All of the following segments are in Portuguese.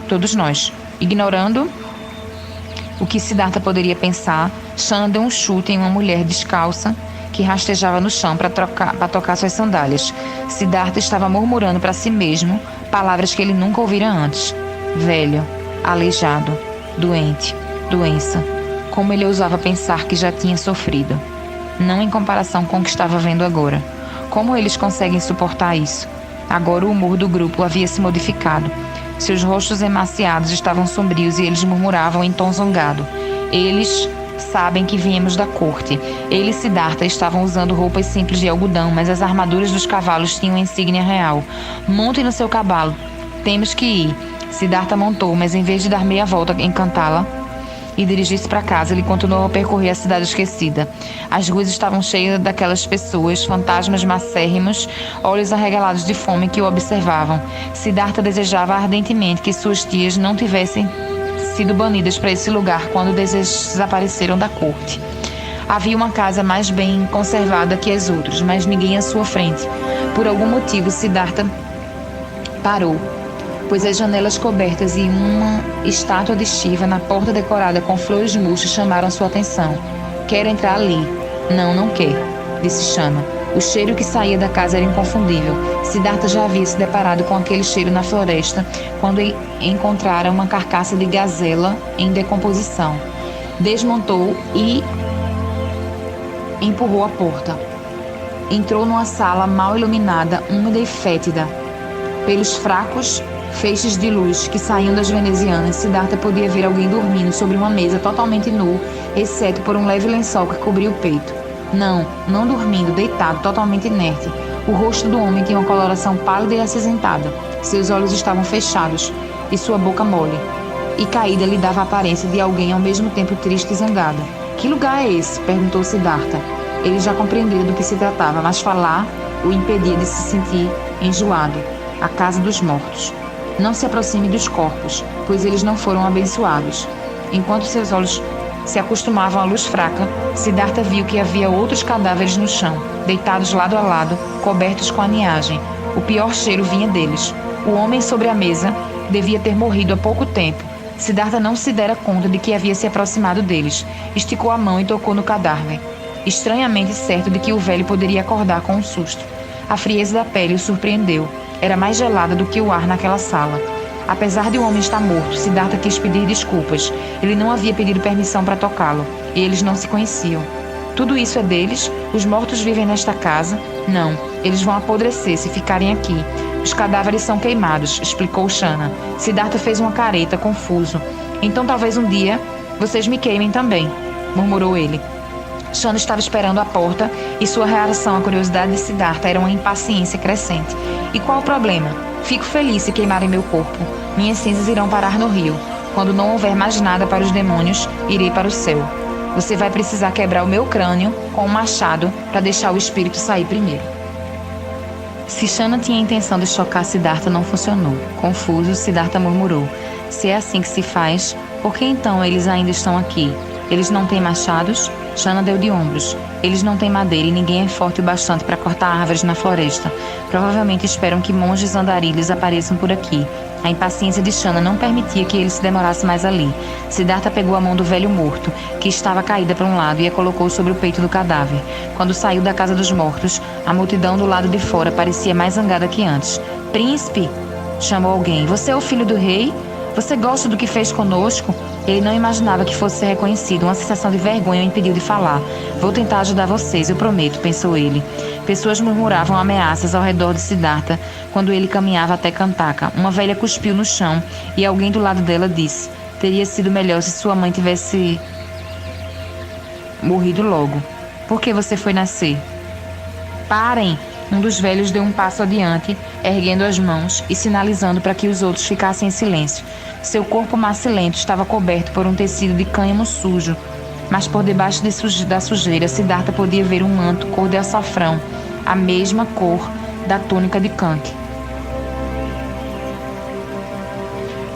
todos nós. Ignorando o que Siddhartha poderia pensar, Shana deu um chute em uma mulher descalça que rastejava no chão para tocar suas sandálias. Siddhartha estava murmurando para si mesmo palavras que ele nunca ouvira antes. Velho, aleijado, doente, doença. Como ele ousava pensar que já tinha sofrido. Não em comparação com o que estava vendo agora. Como eles conseguem suportar isso? Agora o humor do grupo havia se modificado. Seus rostos emaciados estavam sombrios e eles murmuravam em tom zangado. Eles sabem que viemos da corte. Ele e Siddhartha estavam usando roupas simples de algodão, mas as armaduras dos cavalos tinham insígnia real. Monte no seu cavalo. Temos que ir. Siddhartha montou, mas em vez de dar meia volta em Kantala e dirigir-se para casa, ele continuou a percorrer a cidade esquecida. As ruas estavam cheias daquelas pessoas, fantasmas macérrimos, olhos arregalados de fome que o observavam. Siddhartha desejava ardentemente que suas tias não tivessem sido banidas para esse lugar quando desapareceram da corte. Havia uma casa mais bem conservada que as outras, mas ninguém à sua frente. Por algum motivo, Siddhartha parou, pois as janelas cobertas e uma estátua de Shiva na porta decorada com flores murchas chamaram sua atenção. Quero entrar ali. Não, não quer, disse Shana. O cheiro que saía da casa era inconfundível. Siddhartha já havia se deparado com aquele cheiro na floresta quando encontrara uma carcaça de gazela em decomposição. Desmontou e empurrou a porta. Entrou numa sala mal iluminada, úmida e fétida. Pelos fracos feixes de luz que saíam das venezianas, Siddhartha podia ver alguém dormindo sobre uma mesa totalmente nu, exceto por um leve lençol que cobria o peito. Não dormindo, deitado, totalmente inerte. O rosto do homem tinha uma coloração pálida e acinzentada. Seus olhos estavam fechados e sua boca mole e caída lhe dava a aparência de alguém ao mesmo tempo triste e zangada. Que lugar é esse? Perguntou Siddhartha. Ele já compreendera do que se tratava, mas falar o impedia de se sentir enjoado. A casa dos mortos. Não se aproxime dos corpos, pois eles não foram abençoados. Enquanto seus olhos se acostumavam à luz fraca, Siddhartha viu que havia outros cadáveres no chão, deitados lado a lado, cobertos com aniagem. O pior cheiro vinha deles. O homem sobre a mesa devia ter morrido há pouco tempo. Siddhartha não se dera conta de que havia se aproximado deles. Esticou a mão e tocou no cadáver, estranhamente certo de que o velho poderia acordar com um susto. A frieza da pele o surpreendeu. Era mais gelada do que o ar naquela sala. Apesar de o homem estar morto, Siddhartha quis pedir desculpas. Ele não havia pedido permissão para tocá-lo, e eles não se conheciam. Tudo isso é deles? Os mortos vivem nesta casa? Não, eles vão apodrecer se ficarem aqui. Os cadáveres são queimados, explicou Shana. Siddhartha fez uma careta, confuso. Então talvez um dia vocês me queimem também, murmurou ele. Shana estava esperando à porta e sua reação à curiosidade de Siddhartha era uma impaciência crescente. E qual o problema? Fico feliz se queimarem meu corpo. Minhas cinzas irão parar no rio. Quando não houver mais nada para os demônios, irei para o céu. Você vai precisar quebrar o meu crânio com um machado para deixar o espírito sair primeiro. Se Shana tinha a intenção de chocar Siddhartha, não funcionou. Confuso, Siddhartha murmurou. Se é assim que se faz, por que então eles ainda estão aqui? Eles não têm machados? Shana deu de ombros. Eles não têm madeira e ninguém é forte o bastante para cortar árvores na floresta. Provavelmente esperam que monges andarilhos apareçam por aqui. A impaciência de Shana não permitia que ele se demorasse mais ali. Siddhartha pegou a mão do velho morto, que estava caída para um lado, e a colocou sobre o peito do cadáver. Quando saiu da casa dos mortos, a multidão do lado de fora parecia mais zangada que antes. Príncipe! Chamou alguém. Você é o filho do rei? Você gosta do que fez conosco? Ele não imaginava que fosse ser reconhecido. Uma sensação de vergonha o impediu de falar. Vou tentar ajudar vocês, eu prometo, pensou ele. Pessoas murmuravam ameaças ao redor de Siddhartha quando ele caminhava até Kantaka. Uma velha cuspiu no chão e alguém do lado dela disse: teria sido melhor se sua mãe tivesse morrido logo. Por que você foi nascer? Parem! Um dos velhos deu um passo adiante, erguendo as mãos e sinalizando para que os outros ficassem em silêncio. Seu corpo macilento estava coberto por um tecido de cânhamo sujo, mas por debaixo da sujeira, Siddhartha podia ver um manto cor de açafrão, a mesma cor da túnica de Kanki.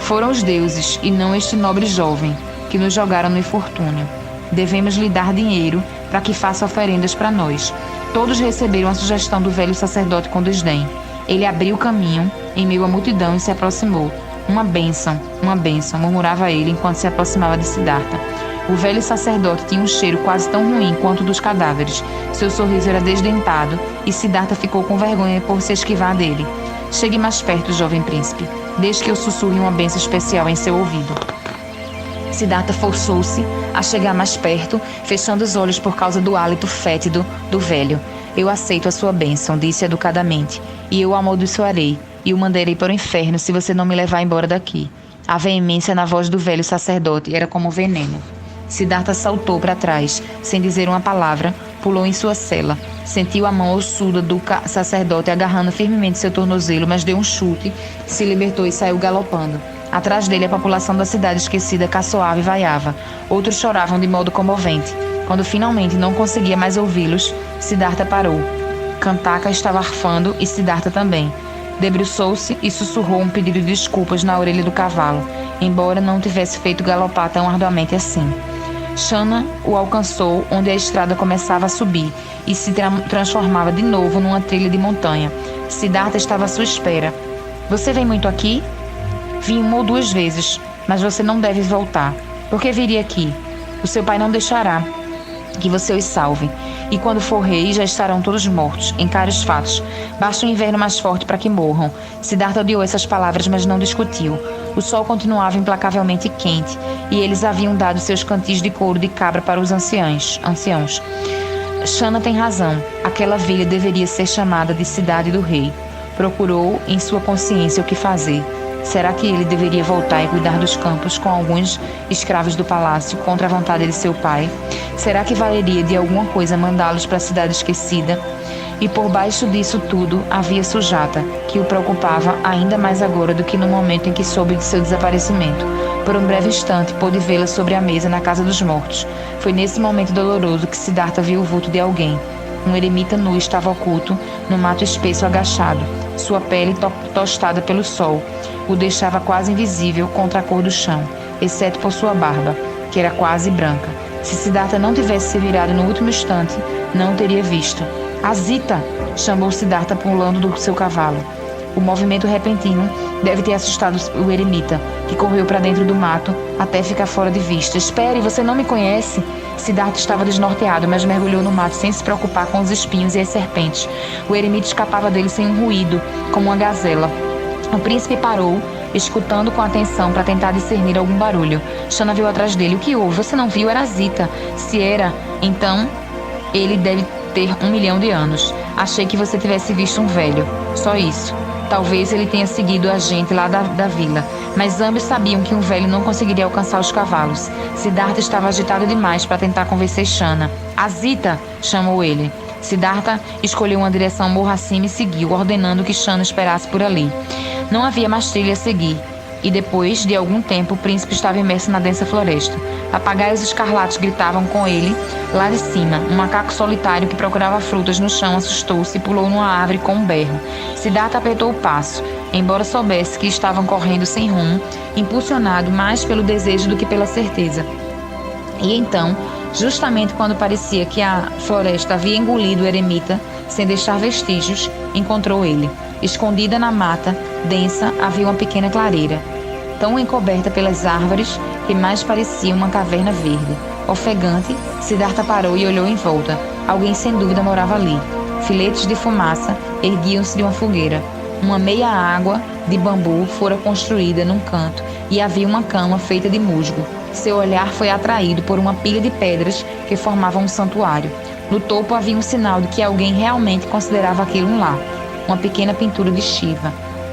Foram os deuses, e não este nobre jovem, que nos jogaram no infortúnio. Devemos lhe dar dinheiro para que faça oferendas para nós. Todos receberam a sugestão do velho sacerdote com desdém. Ele abriu o caminho em meio à multidão e se aproximou. Uma bênção, murmurava ele enquanto se aproximava de Siddhartha. O velho sacerdote tinha um cheiro quase tão ruim quanto o dos cadáveres. Seu sorriso era desdentado e Siddhartha ficou com vergonha por se esquivar dele. Chegue mais perto, jovem príncipe. Deixe que eu sussurre uma bênção especial em seu ouvido. Siddhartha forçou-se a chegar mais perto, fechando os olhos por causa do hálito fétido do velho. Eu aceito a sua bênção, disse educadamente, e eu o amaldiçoarei, e o mandarei para o inferno se você não me levar embora daqui. A veemência na voz do velho sacerdote era como veneno. Siddhartha saltou para trás, sem dizer uma palavra, pulou em sua cela. Sentiu a mão ossuda do sacerdote agarrando firmemente seu tornozelo, mas deu um chute, se libertou e saiu galopando. Atrás dele, a população da cidade esquecida caçoava e vaiava. Outros choravam de modo comovente. Quando finalmente não conseguia mais ouvi-los, Siddhartha parou. Kantaka estava arfando e Siddhartha também. Debruçou-se e sussurrou um pedido de desculpas na orelha do cavalo, embora não tivesse feito galopar tão arduamente assim. Shana o alcançou onde a estrada começava a subir e se transformava de novo numa trilha de montanha. Siddhartha estava à sua espera. Você vem muito aqui? Vim 1 ou 2 vezes, mas você não deve voltar. Por que viria aqui? O seu pai não deixará que você os salve. E quando for rei, já estarão todos mortos. Encare os fatos. Basta um inverno mais forte para que morram. Siddhartha odiou essas palavras, mas não discutiu. O sol continuava implacavelmente quente, e eles haviam dado seus cantis de couro de cabra para os anciãos. Shana tem razão. Aquela vila deveria ser chamada de Cidade do Rei. Procurou em sua consciência o que fazer. Será que ele deveria voltar e cuidar dos campos com alguns escravos do palácio contra a vontade de seu pai? Será que valeria de alguma coisa mandá-los para a cidade esquecida? E por baixo disso tudo havia Sujata, que o preocupava ainda mais agora do que no momento em que soube de seu desaparecimento. Por um breve instante pôde vê-la sobre a mesa na casa dos mortos. Foi nesse momento doloroso que Siddhartha viu o vulto de alguém. Um eremita nu estava oculto, no mato espesso agachado, sua pele tostada pelo sol. O deixava quase invisível contra a cor do chão, exceto por sua barba, que era quase branca. Se Siddhartha não tivesse se virado no último instante, não o teria visto. Azita! Chamou Siddhartha pulando do seu cavalo. O movimento repentino deve ter assustado o eremita, que correu para dentro do mato até ficar fora de vista. Espere, você não me conhece? Siddhartha estava desnorteado, mas mergulhou no mato sem se preocupar com os espinhos e as serpentes. O eremita escapava dele sem um ruído, como uma gazela. O príncipe parou, escutando com atenção para tentar discernir algum barulho. Shana viu atrás dele. O que houve? Você não viu? Era Azita. Se era, então ele deve ter 1 milhão de anos. Achei que você tivesse visto um velho. Só isso. Talvez ele tenha seguido a gente lá da vila. Mas ambos sabiam que um velho não conseguiria alcançar os cavalos. Siddhartha estava agitado demais para tentar convencer Shana. Azita! Chamou ele. Siddhartha escolheu uma direção morro acima e seguiu, ordenando que Shana esperasse por ali. Não havia mais trilha a seguir, e depois de algum tempo o príncipe estava imerso na densa floresta. Papagaios escarlates gritavam com ele lá de cima. Um macaco solitário que procurava frutas no chão assustou-se e pulou numa árvore com um berro. Siddhartha apertou o passo, embora soubesse que estavam correndo sem rumo, impulsionado mais pelo desejo do que pela certeza. E então, justamente quando parecia que a floresta havia engolido o eremita, sem deixar vestígios, encontrou ele. Escondida na mata densa havia uma pequena clareira, tão encoberta pelas árvores que mais parecia uma caverna verde. Ofegante, Siddhartha parou e olhou em volta. Alguém sem dúvida morava ali. Filetes de fumaça erguiam-se de uma fogueira. Uma meia água de bambu fora construída num canto e havia uma cama feita de musgo. Seu olhar foi atraído por uma pilha de pedras que formavam um santuário. No topo havia um sinal de que alguém realmente considerava aquilo um lar. Uma pequena pintura de Shiva,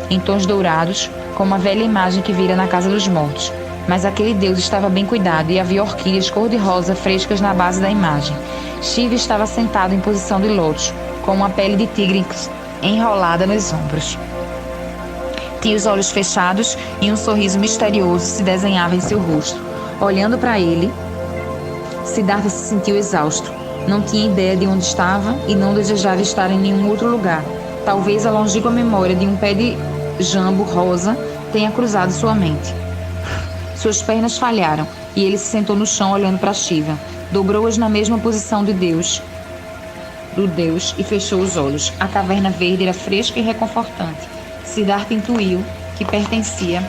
em tons dourados, como a velha imagem que vira na casa dos mortos. Mas aquele deus estava bem cuidado e havia orquídeas cor-de-rosa frescas na base da imagem. Shiva estava sentado em posição de lótus, com uma pele de tigre enrolada nos ombros. Tinha os olhos fechados e um sorriso misterioso se desenhava em seu rosto. Olhando para ele, Siddhartha se sentiu exausto. Não tinha ideia de onde estava e não desejava estar em nenhum outro lugar. Talvez a longínqua memória de um pé de jambo rosa tenha cruzado sua mente. Suas pernas falharam e ele se sentou no chão olhando para Shiva. Dobrou-as na mesma posição do Deus e fechou os olhos. A caverna verde era fresca e reconfortante. Siddhartha intuiu que pertencia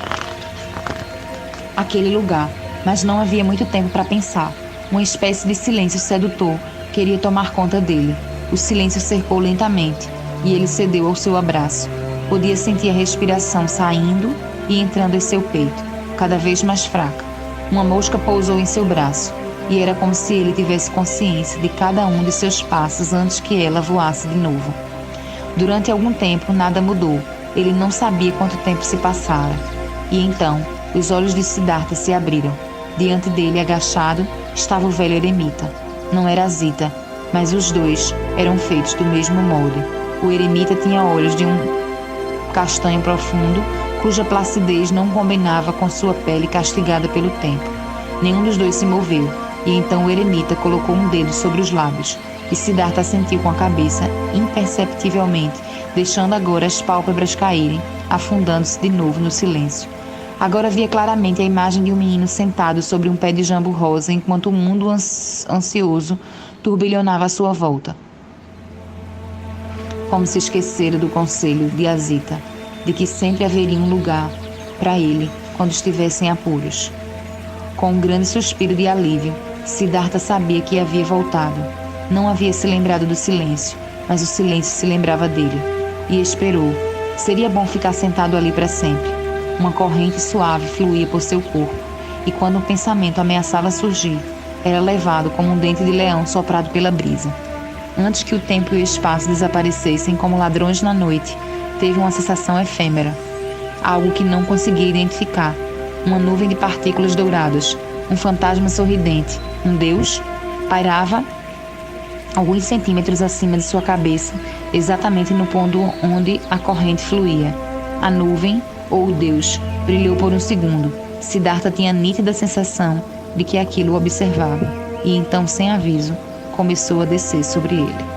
aquele lugar, mas não havia muito tempo para pensar. Uma espécie de silêncio sedutor queria tomar conta dele. O silêncio cercou lentamente e ele cedeu ao seu abraço. Podia sentir a respiração saindo e entrando em seu peito, cada vez mais fraca. Uma mosca pousou em seu braço e era como se ele tivesse consciência de cada um de seus passos antes que ela voasse de novo. Durante algum tempo nada mudou. Ele não sabia quanto tempo se passara. E então os olhos de Siddhartha se abriram. Diante dele, agachado, estava o velho eremita. Não era Zita, mas os dois eram feitos do mesmo molde. O eremita tinha olhos de um castanho profundo, cuja placidez não combinava com sua pele castigada pelo tempo. Nenhum dos dois se moveu, e então o eremita colocou um dedo sobre os lábios, e Siddhartha sentiu com a cabeça, imperceptivelmente, deixando agora as pálpebras caírem, afundando-se de novo no silêncio. Agora via claramente a imagem de um menino sentado sobre um pé de jambo rosa, enquanto o mundo ansioso turbilhonava à sua volta. Como se esquecera do conselho de Azita, de que sempre haveria um lugar para ele quando estivesse em apuros. Com um grande suspiro de alívio, Siddhartha sabia que havia voltado. Não havia se lembrado do silêncio, mas o silêncio se lembrava dele. E esperou. Seria bom ficar sentado ali para sempre. Uma corrente suave fluía por seu corpo, e quando um pensamento ameaçava surgir, era levado como um dente de leão soprado pela brisa. Antes que o tempo e o espaço desaparecessem como ladrões na noite, teve uma sensação efêmera. Algo que não conseguia identificar. Uma nuvem de partículas douradas, um fantasma sorridente, um deus, pairava alguns centímetros acima de sua cabeça, exatamente no ponto onde a corrente fluía. A nuvem, ou o deus, brilhou por um segundo. Siddhartha tinha a nítida sensação de que aquilo o observava, e então, sem aviso, começou a descer sobre ele.